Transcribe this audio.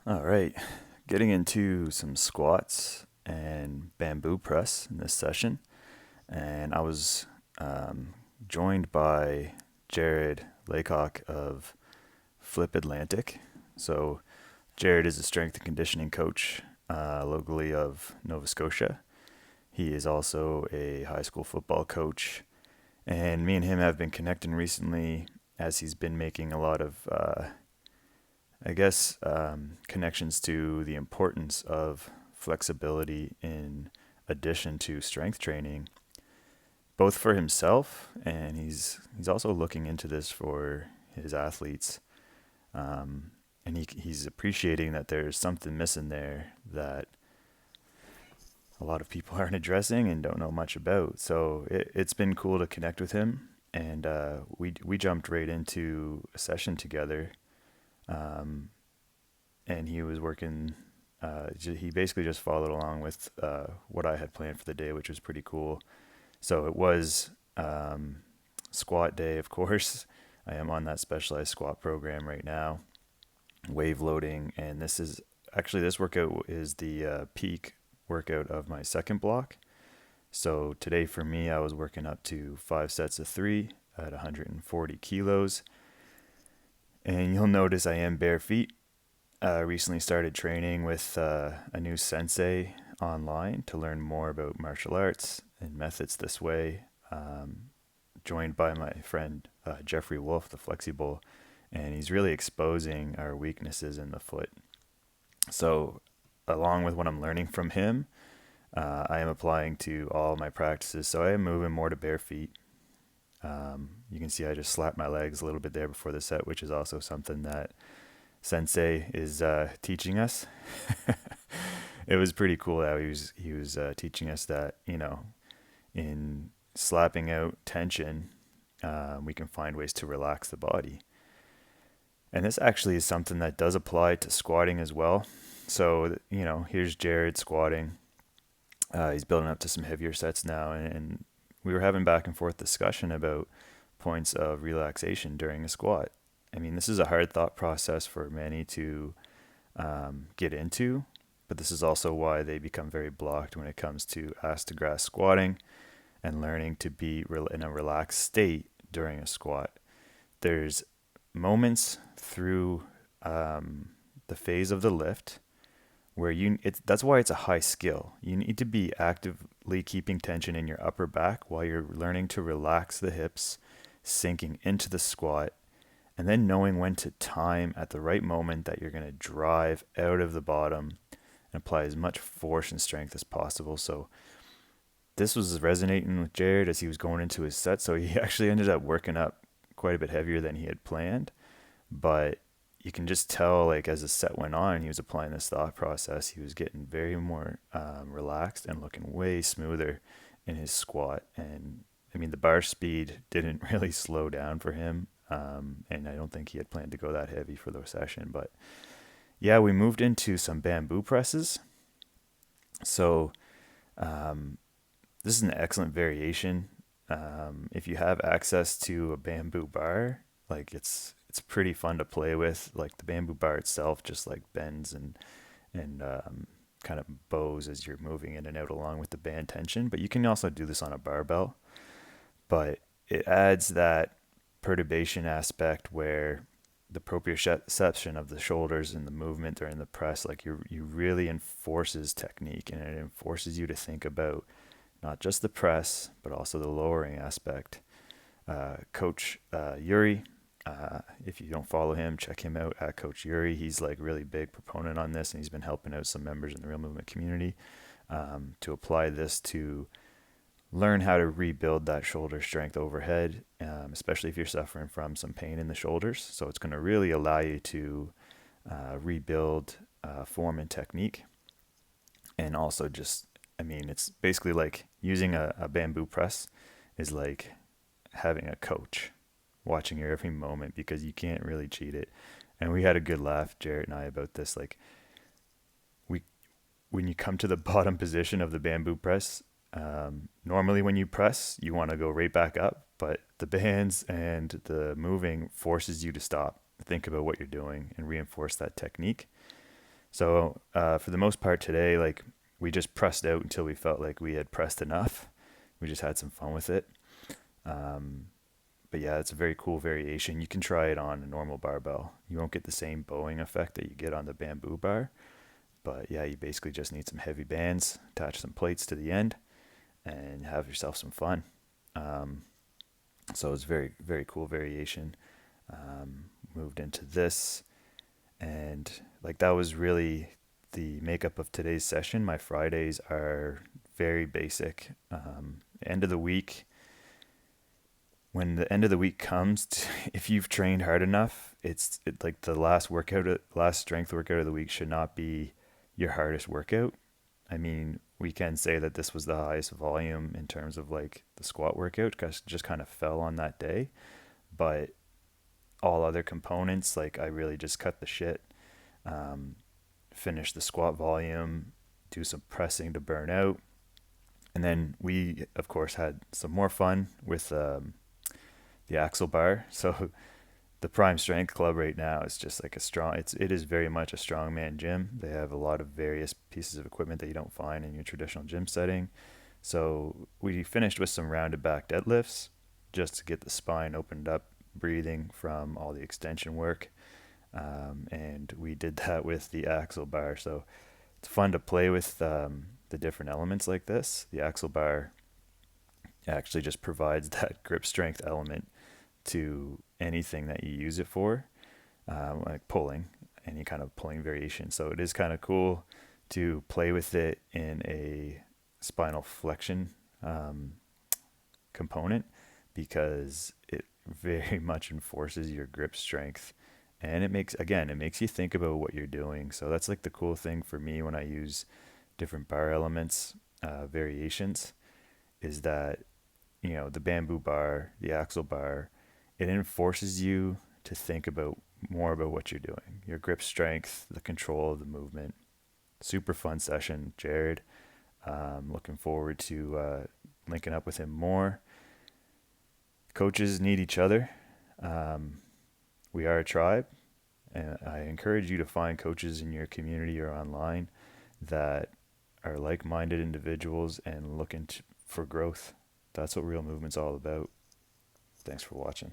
All right, getting into some squats and bamboo press in this session. And I was um, joined by Jared Laycock of Flip Atlantic. So, Jared is a strength and conditioning coach locally of Nova Scotia. He is also a high school football coach. And me and him have been connecting recently as he's been making a lot of connections to the importance of flexibility in addition to strength training, both for himself and he's also looking into this for his athletes. And he's appreciating that there's something missing there that a lot of people aren't addressing and don't know much about. So it's been cool to connect with him, and we jumped right into a session together. Um, and he was working. He basically just followed along with what I had planned for the day, which was pretty cool. So it was squat day, of course. I am on that specialized squat program right now, wave loading, and this workout is the peak workout of my second block. So today for me, I was working up to 5 sets of 3 at 140 kilos, and you'll notice I am bare feet. Recently started training with a new sensei online to learn more about martial arts and methods this way. Joined by my friend Jeffrey Wolf, the Flexible, and he's really exposing our weaknesses in the foot. So, along with what I'm learning from him, I am applying to all my practices. So, I am moving more to bare feet. You can see I just slapped my legs a little bit there before the set, which is also something that Sensei is teaching us. It was pretty cool how he was teaching us that in slapping out tension, we can find ways to relax the body. And this actually is something that does apply to squatting as well. So here's Jared squatting. He's building up to some heavier sets now, and we were having back and forth discussion about points of relaxation during a squat. I mean, this is a hard thought process for many to get into, but this is also why they become very blocked when it comes to ass to grass squatting and learning to be in a relaxed state during a squat. There's moments through the phase of the lift where that's why it's a high skill. You need to be actively keeping tension in your upper back while you're learning to relax the hips, sinking into the squat, and then knowing when to time at the right moment that you're going to drive out of the bottom and apply as much force and strength as possible. So this was resonating with Jared as he was going into his set. So he actually ended up working up quite a bit heavier than he had planned. But you can just tell, like, as the set went on, he was applying this thought process. He was getting very more relaxed and looking way smoother in his squat. And I mean, the bar speed didn't really slow down for him. And I don't think he had planned to go that heavy for the session. But yeah, we moved into some bamboo presses. So um, this is an excellent variation. If you have access to a bamboo bar, like it's pretty fun to play with. Like the bamboo bar itself just like bends and kind of bows as you're moving in and out along with the band tension. But you can also do this on a barbell. But it adds that perturbation aspect where the proprioception of the shoulders and the movement during the press, like you really enforces technique, and it enforces you to think about not just the press but also the lowering aspect. Coach Yuri, if you don't follow him, check him out at Coach Yuri. He's like really big proponent on this, and he's been helping out some members in the Real Movement community to apply this to learn how to rebuild that shoulder strength overhead, especially if you're suffering from some pain in the shoulders. So it's going to really allow you to rebuild form and technique. And also just, I mean, it's basically like using a bamboo press is like having a coach watching your every moment because you can't really cheat it. And we had a good laugh, Jarrett and I, about this. Like, we when you come to the bottom position of the bamboo press, normally when you press, you want to go right back up, but the bands and the moving forces you to stop, think about what you're doing, and reinforce that technique. So for the most part today, like we just pressed out until we felt like we had pressed enough. We just had some fun with it. Um, but yeah, it's a very cool variation. You can try it on a normal barbell. You won't get the same bowing effect that you get on the bamboo bar. But yeah, you basically just need some heavy bands, attach some plates to the end, and have yourself some fun. Um, so it's very, very cool variation. Moved into this, and like that was really the makeup of today's session. My Fridays are very basic. End of the week, when the end of the week comes, if you've trained hard enough, like the last strength workout of the week should not be your hardest workout. I mean, we can say that this was the highest volume in terms of like the squat workout, because just kind of fell on that day. But all other components, like I really just cut the shit. Um, Finish the squat volume, do some pressing to burn out, and then we of course had some more fun with the axle bar. So the Prime Strength Club right now is just like it is very much a strongman gym. They have a lot of various pieces of equipment that you don't find in your traditional gym setting. So we finished with some rounded back deadlifts just to get the spine opened up, breathing from all the extension work. And we did that with the axle bar. So it's fun to play with the different elements like this. The axle bar actually just provides that grip strength element to anything that you use it for, like pulling, any kind of pulling variation. So it is kind of cool to play with it in a spinal flexion um, component, because it very much enforces your grip strength, and it makes you think about what you're doing. So that's like the cool thing for me when I use different bar elements, variations, is that the bamboo bar, the axle bar, it enforces you to think about more about what you're doing, your grip strength, the control of the movement. Super fun session, Jared. Looking forward to linking up with him more. Coaches need each other. Um, we are a tribe, and I encourage you to find coaches in your community or online that are like-minded individuals and looking for growth. That's what Real Movement's all about. Thanks for watching.